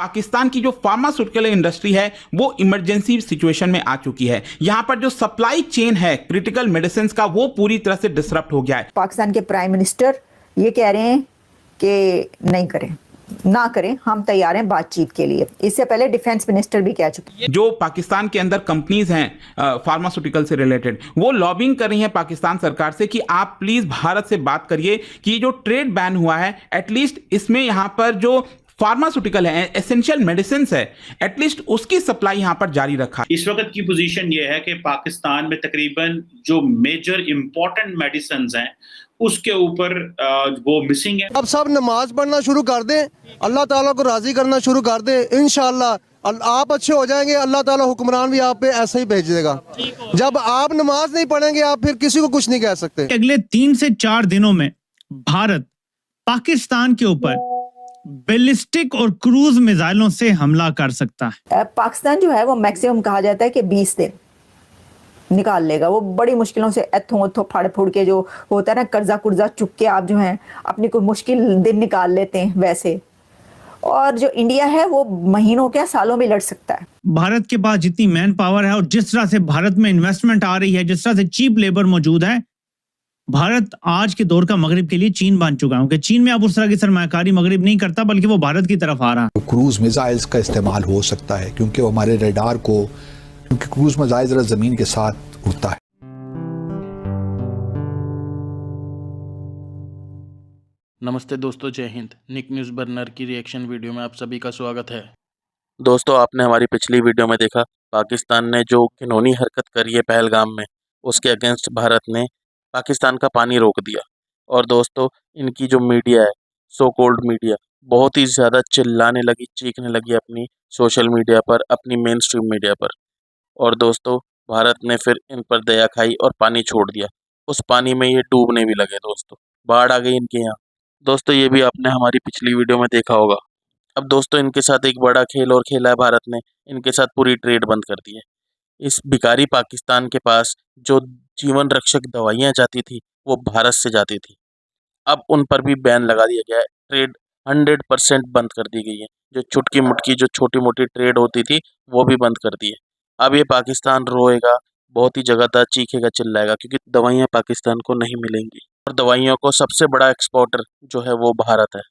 पाकिस्तान की जो pharmaceutical industry है वो इमरजेंसी सिचुएशन में आ चुकी है। यहाँ पर जो सप्लाई चेन है क्रिटिकल मेडिसिन का वो पूरी तरह से डिसरप्ट हो गया है। पाकिस्तान के प्राइम मिनिस्टर ये कह रहे हैं कि नहीं करें, ना करें, हम तैयार हैं बातचीत के लिए। इससे पहले डिफेंस मिनिस्टर भी कह चुके हैं। जो पाकिस्तान के अंदर कंपनीज हैं फार्मास्यूटिकल से रिलेटेड, वो लॉबिंग कर रही हैं पाकिस्तान सरकार से कि आप प्लीज भारत से बात करिए कि जो ट्रेड बैन हुआ है एटलीस्ट इसमें यहाँ पर जो फार्मास्यूटिकल है, एसेंशियल मेडिसिन है, एटलीस्ट उसकी सप्लाई यहां पर जारी रखा। इस वक्त की पोजीशन ये है कि पाकिस्तान में तकरीबन जो मेजर इंपॉर्टेंट मेडिसिन हैं उसके ऊपर वो मिसिंग है। अब सब नमाज पढ़ना शुरू कर दें, अल्लाह ताला को राजी करना शुरू कर दें, इंशाअल्लाह आप अच्छे हो जाएंगे। अल्लाह ताला हुक्मरान भी आप पे ऐसे ही भेज देगा। जब आप नमाज नहीं पढ़ेंगे आप फिर किसी को कुछ नहीं कह सकते। अगले 3 से 4 दिनों में भारत पाकिस्तान के ऊपर बैलिस्टिक और क्रूज मिसाइलों से हमला कर सकता है। पाकिस्तान जो है वो मैक्सिमम कहा जाता है कि 20 दिन निकाल लेगा। वो बड़ी मुश्किलों से एथों फाड़ फूड़ के जो होता है ना, कर्जा कुर्जा चुक के आप जो है अपनी कोई मुश्किल दिन निकाल लेते हैं वैसे। और जो इंडिया है वो महीनों क्या सालों में लड़ सकता है। भारत के पास जितनी मैन पावर है और जिस तरह से भारत में इन्वेस्टमेंट आ रही है, जिस तरह से चीप लेबर मौजूद है, भारत आज के दौर का मगरिब के लिए चीन बन चुका है। क्योंकि चीन में अब उस तरह की सरमायाकारी मगरिब नहीं करता बल्कि वो भारत की तरफ आ रहा है। क्रूज मिसाइल्स का इस्तेमाल हो सकता है क्योंकि वो हमारे रडार को, क्योंकि क्रूज मिसाइल जरा जमीन के साथ उड़ता है। नमस्ते दोस्तों, जय हिंद। निक न्यूज़ बर्नर की रिएक्शन वीडियो में आप सभी का स्वागत है। दोस्तों, आपने हमारी पिछली वीडियो में देखा पाकिस्तान ने जो घिनौनी हरकत करी है पहलगाम में, उसके अगेंस्ट भारत ने पाकिस्तान का पानी रोक दिया। और दोस्तों, इनकी जो मीडिया है, सो कॉल्ड मीडिया, बहुत ही ज़्यादा चिल्लाने लगी, चीखने लगी अपनी सोशल मीडिया पर, अपनी मेन स्ट्रीम मीडिया पर। और दोस्तों, भारत ने फिर इन पर दया खाई और पानी छोड़ दिया। उस पानी में ये डूबने भी लगे। दोस्तों, बाढ़ आ गई इनके यहाँ। दोस्तों, ये भी आपने हमारी पिछली वीडियो में देखा होगा। अब दोस्तों, इनके साथ एक बड़ा खेल और खेला है भारत ने। इनके साथ पूरी ट्रेड बंद कर दी है। इस भिखारी पाकिस्तान के पास जो जीवन रक्षक दवाइयाँ जाती थी वो भारत से जाती थी। अब उन पर भी बैन लगा दिया गया है। ट्रेड 100% बंद कर दी गई है। जो छुटकी मुटकी जो छोटी मोटी ट्रेड होती थी वो भी बंद कर दी है। अब ये पाकिस्तान रोएगा, बहुत ही जगह चीखेगा, चिल्लाएगा, क्योंकि दवाइयाँ पाकिस्तान को नहीं मिलेंगी। और दवाइयों को सबसे बड़ा एक्सपोर्टर जो है वो भारत है।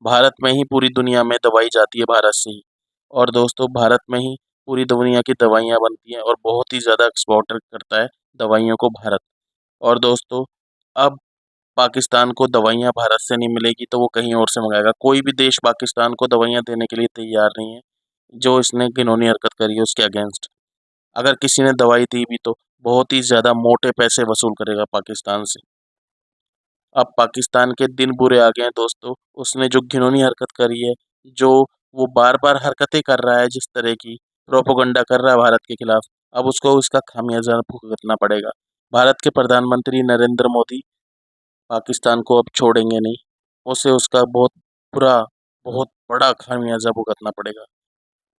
भारत में ही पूरी दुनिया में दवाई जाती है, भारत से ही। और दोस्तों, भारत में ही पूरी दुनिया की दवाइयाँ बनती हैं और बहुत ही ज़्यादा एक्सपोर्टर करता है दवाइयों को भारत। और दोस्तों, अब पाकिस्तान को दवाइयाँ भारत से नहीं मिलेगी तो वो कहीं और से मंगाएगा। कोई भी देश पाकिस्तान को दवाइयाँ देने के लिए तैयार नहीं है जो इसने घिनौनी हरकत करी है उसके अगेंस्ट। अगर किसी ने दवाई दी भी तो बहुत ही ज़्यादा मोटे पैसे वसूल करेगा पाकिस्तान से। अब पाकिस्तान के दिन बुरे आ गए हैं दोस्तों। उसने जो घिनौनी हरकत करी है, जो वो बार बार हरकतें कर रहा है, जिस तरह की प्रोपोगंडा कर रहा है भारत के खिलाफ, अब उसको इसका खामियाजा भुगतना पड़ेगा। भारत के प्रधानमंत्री नरेंद्र मोदी पाकिस्तान को अब छोड़ेंगे नहीं। उसे उसका बहुत बड़ा खामियाजा भुगतना पड़ेगा।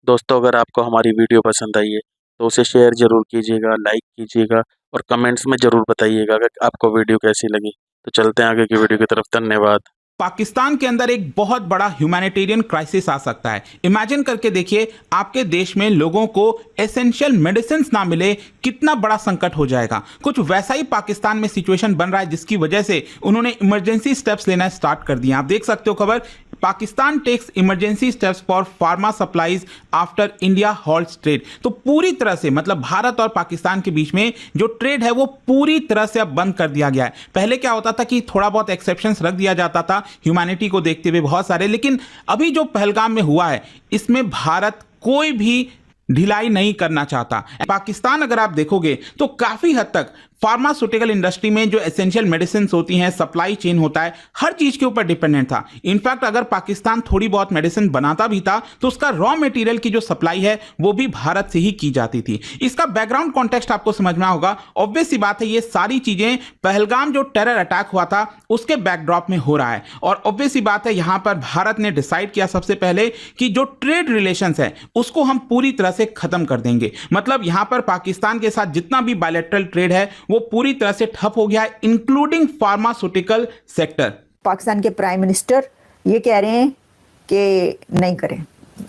दोस्तों, अगर आपको हमारी वीडियो पसंद आई है तो उसे शेयर ज़रूर कीजिएगा, लाइक कीजिएगा और कमेंट्स में ज़रूर बताइएगा कि आपको वीडियो कैसी लगी। तो चलते हैं आगे की वीडियो की तरफ। धन्यवाद। पाकिस्तान के अंदर एक बहुत बड़ा ह्यूमैनिटेरियन क्राइसिस आ सकता है। इमेजिन करके देखिए, आपके देश में लोगों को एसेंशियल मेडिसिन ना मिले, कितना बड़ा संकट हो जाएगा। कुछ वैसा ही पाकिस्तान में सिचुएशन बन रहा है जिसकी वजह से उन्होंने इमरजेंसी स्टेप्स लेना स्टार्ट कर दिए। आप देख सकते हो खबर, Pakistan takes emergency steps for pharma supplies after India halts trade. तो पूरी तरह से मतलब भारत और पाकिस्तान के बीच में जो ट्रेड है वो पूरी तरह से अब बंद कर दिया गया है। पहले क्या होता था कि थोड़ा बहुत एक्सेप्शंस रख दिया जाता था ह्यूमैनिटी को देखते हुए बहुत सारे, लेकिन अभी जो पहलगाम में हुआ है इसमें भारत कोई भी ढिलाई नहीं करना चाहता। पाकिस्तान अगर आप देखोगे तो काफी हद तक फार्मास्यूटिकल इंडस्ट्री में जो एसेंशियल मेडिसिन होती हैं, सप्लाई चेन होता है, हर चीज के ऊपर डिपेंडेंट था। इनफैक्ट अगर पाकिस्तान थोड़ी बहुत मेडिसिन बनाता भी था तो उसका रॉ मटेरियल की जो सप्लाई है वो भी भारत से ही की जाती थी। इसका बैकग्राउंड कॉन्टेक्स्ट आपको समझना होगा। ऑब्वियस सी बात है, ये सारी चीजें पहलगाम जो टेरर अटैक हुआ था उसके बैकड्रॉप में हो रहा है। और ऑब्वियस सी बात है, यहां पर भारत ने डिसाइड किया सबसे पहले कि जो ट्रेड रिलेशंस है उसको हम पूरी तरह से खत्म कर देंगे। मतलब यहां पर पाकिस्तान के साथ जितना भी बायलैटरल ट्रेड है वो पूरी तरह से ठप हो गया है, इंक्लूडिंग फार्मास्यूटिकल सेक्टर। पाकिस्तान के प्राइम मिनिस्टर ये कह रहे हैं कि नहीं करें,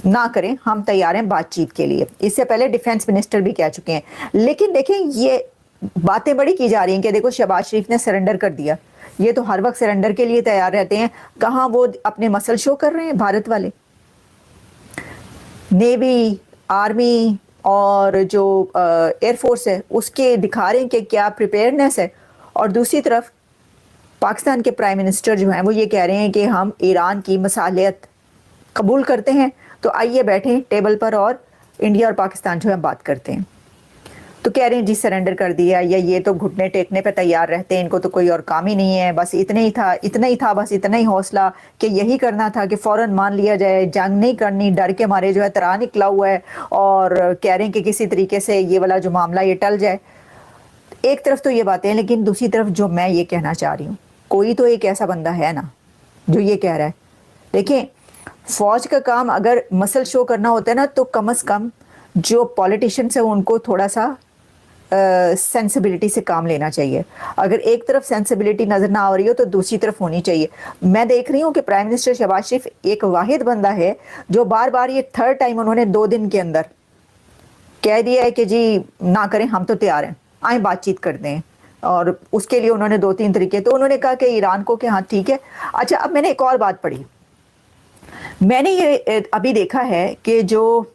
ना करें, हम तैयार हैं बातचीत के लिए। इससे पहले डिफेंस मिनिस्टर भी कह चुके हैं। लेकिन देखें, ये बातें बड़ी की जा रही हैं कि देखो शहबाज शरीफ ने सरेंडर कर दिया। ये तो हर वक्त सरेंडर के लिए तैयार रहते हैं। कहाँ वो अपने मसल शो कर रहे हैं भारत वाले? नेवी, आर्मी और जो एयरफोर्स है उसके दिखा रहे हैं कि क्या प्रिपेयरनेस है। और दूसरी तरफ पाकिस्तान के प्राइम मिनिस्टर जो हैं वो ये कह रहे हैं कि हम ईरान की मसालियत कबूल करते हैं, तो आइए बैठें टेबल पर और इंडिया और पाकिस्तान जो है बात करते हैं। तो कह रहे हैं जी सरेंडर कर दिया, या ये तो घुटने टेकने पे तैयार रहते हैं, इनको तो कोई और काम ही नहीं है, बस इतना ही था बस इतना ही हौसला कि यही करना था कि फ़ौरन मान लिया जाए, जंग नहीं करनी, डर के मारे जो है तरा निकला हुआ है, और कह रहे हैं कि किसी तरीके से ये वाला जो मामला ये टल जाए। एक तरफ तो ये बातें हैं, लेकिन दूसरी तरफ जो मैं ये कहना चाह रही हूँ, कोई तो एक ऐसा बंदा है ना जो ये कह रहा है। देखें, फौज का काम अगर मसल शो करना होता है ना, तो कम से कम जो पॉलिटिशियंस है उनको थोड़ा सा सेंसिबिलिटी से काम लेना चाहिए। अगर एक तरफ सेंसिबिलिटी नज़र ना आ रही हो तो दूसरी तरफ होनी चाहिए। मैं देख रही हूँ कि प्राइम मिनिस्टर शहबाज शरीफ एक वाहिद बंदा है जो बार बार, ये थर्ड टाइम उन्होंने 2 दिन के अंदर कह दिया है कि जी ना करें, हम तो तैयार हैं, आए बातचीत करते हैं। और उसके लिए उन्होंने 2-3 तरीके, तो उन्होंने कहा कि ईरान को कि हाँ ठीक है। अच्छा, अब मैंने एक और बात पढ़ी, मैंने ये अभी देखा है कि जो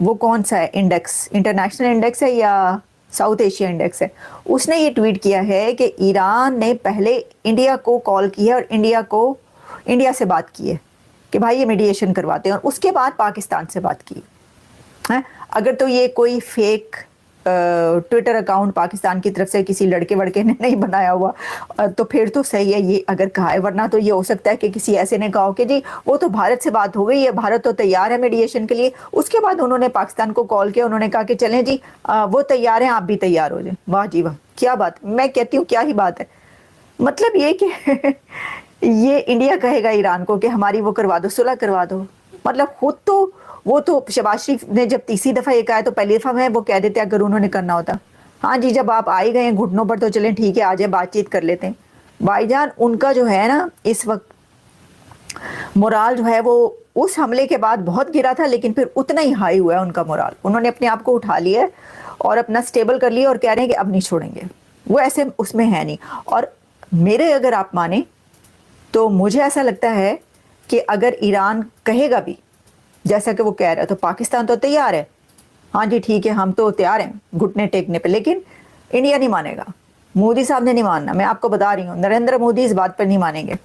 वो कौन सा है इंडेक्स, इंटरनेशनल इंडेक्स है या साउथ एशिया इंडेक्स है, उसने ये ट्वीट किया है कि ईरान ने पहले इंडिया को कॉल किया और इंडिया से बात की है कि भाई ये मीडिएशन करवाते हैं, और उसके बाद पाकिस्तान से बात की है। अगर तो ये कोई फेक ट्विटर अकाउंट पाकिस्तान की तरफ से किसी लड़के वड़के ने नहीं बनाया हुआ तो फिर तो सही है ये अगर कहा है, वरना तो ये हो सकता है कि किसी ऐसे ने कहा कि जी वो तो भारत से बात हो गई है, भारत तो तैयार है मीडिएशन के लिए। उसके बाद उन्होंने पाकिस्तान को कॉल किया, उन्होंने कहा कि चलें जी वो तैयार हैं, आप भी तैयार हो जाए। वाह जी वाह, क्या बात, मैं कहती हूँ क्या ही बात है। मतलब ये कि ये इंडिया कहेगा ईरान को कि हमारी वो करवा दो, सुलह करवा दो। मतलब खुद तो वो तो शहबाज शरीफ ने जब तीसरी दफ़ा ये कहा है तो पहली दफ़ा में वो कह देते अगर उन्होंने करना होता, हाँ जी जब आप आ ही गए हैं घुटनों पर तो चलें ठीक है, आ जाए बातचीत कर लेते हैं। भाईजान उनका जो है ना इस वक्त मोराल जो है वो उस हमले के बाद बहुत गिरा था, लेकिन फिर उतना ही हाई हुआ है उनका मोराल। उन्होंने अपने आप को उठा लिया है और अपना स्टेबल कर लिया और कह रहे हैं कि अब नहीं छोड़ेंगे, वो ऐसे उसमें है नहीं। और मेरे अगर आप माने तो मुझे ऐसा लगता है कि अगर ईरान कहेगा भी जैसा कि वो कह रहा है तो पाकिस्तान तो तैयार है, हाँ जी ठीक है हम तो तैयार हैं घुटने टेकने पे, लेकिन इंडिया नहीं मानेगा। मोदी साहब ने नहीं मानना, मैं आपको बता रही हूँ, नरेंद्र मोदी इस बात पर नहीं मानेंगे,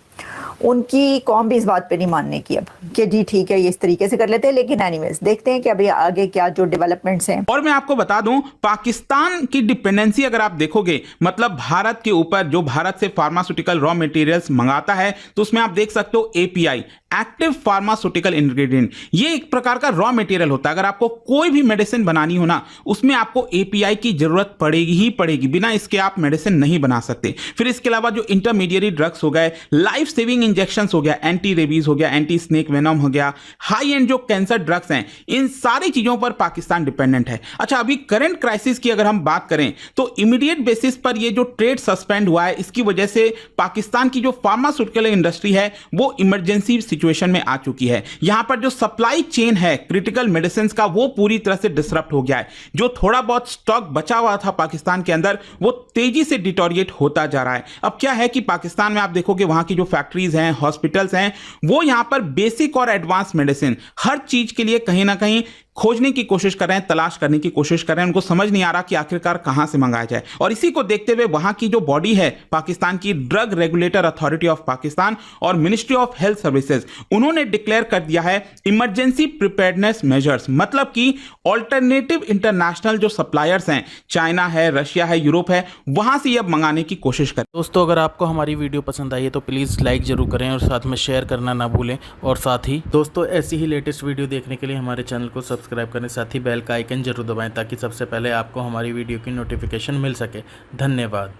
उनकी कौम भी इस बात पे नहीं मानने की अब कि जी ठीक है ये इस तरीके से कर लेते हैं। लेकिन एनीवेज देखते हैं कि अभी आगे क्या जो डेवलपमेंट्स हैं। और मैं आपको बता दूं, पाकिस्तान की डिपेंडेंसी अगर आप देखोगे, मतलब भारत के ऊपर जो भारत से फार्मास्यूटिकल रॉ मटेरियल्स मंगाता है, तो उसमें आप देख सकते हो एपीआई, एक्टिव फार्मास्यूटिकल इंग्रेडिएंट, ये एक प्रकार का रॉ मटेरियल होता है। अगर आपको कोई भी मेडिसिन बनानी हो ना, उसमें आपको एपीआई की जरूरत पड़ेगी ही पड़ेगी, बिना इसके आप मेडिसिन नहीं बना सकते। फिर इसके अलावा जो इंटरमीडिएट ड्रग्स हो गए, लाइफ सेविंग इंजेक्शंस हो गया, एंटी रेबीज हो गया, एंटी स्नेक वेनम हो गया, हाई एंड जो कैंसर ड्रग्स हैं, इन सारी चीजों पर पाकिस्तान डिपेंडेंट है। अच्छा, अभी करंट क्राइसिस की अगर हम बात करें तो इमीडिएट बेसिस पर ये जो ट्रेड सस्पेंड हुआ है, इसकी वजह से पाकिस्तान की जो फार्मास्यूटिकल इंडस्ट्री है वो इमरजेंसी सिचुएशन में आ चुकी है। यहां पर जो सप्लाई चेन है क्रिटिकल मेडिसिन का, वो पूरी तरह से डिसरप्ट हो गया है। जो थोड़ा बहुत स्टॉक बचा हुआ था पाकिस्तान के अंदर, वो तेजी से डिटोरिएट होता जा रहा है। अब क्या है कि पाकिस्तान में आप देखोगे वहां की जो फैक्ट्रीज हैं, हॉस्पिटल्स हैं, वो यहां पर बेसिक और एडवांस मेडिसिन हर चीज के लिए कहीं ना कहीं खोजने की कोशिश कर रहे हैं, तलाश करने की कोशिश कर रहे हैं। उनको समझ नहीं आ रहा कि आखिरकार कहां से मंगाया जाए। और इसी को देखते हुए वहां की जो बॉडी है पाकिस्तान की, drug regulator authority of Pakistan और मिनिस्ट्री ऑफ हेल्थ सर्विसेज, उन्होंने डिक्लेयर कर दिया है इमरजेंसी प्रिपेयर्डनेस मेजर्स। मतलब कि ऑल्टरनेटिव इंटरनेशनल जो सप्लायर्स हैं, चाइना है, रशिया है, यूरोप है, वहां से अब मंगाने की कोशिश करें। दोस्तों, अगर आपको हमारी वीडियो पसंद आई है तो प्लीज़ लाइक ज़रूर करें और साथ में शेयर करना ना भूलें। और साथ ही दोस्तों, ऐसी ही लेटेस्ट वीडियो देखने के लिए हमारे चैनल को सब्सक्राइब करें, साथ ही बेल का आइकन जरूर दबाएं ताकि सबसे पहले आपको हमारी वीडियो की नोटिफिकेशन मिल सके। धन्यवाद।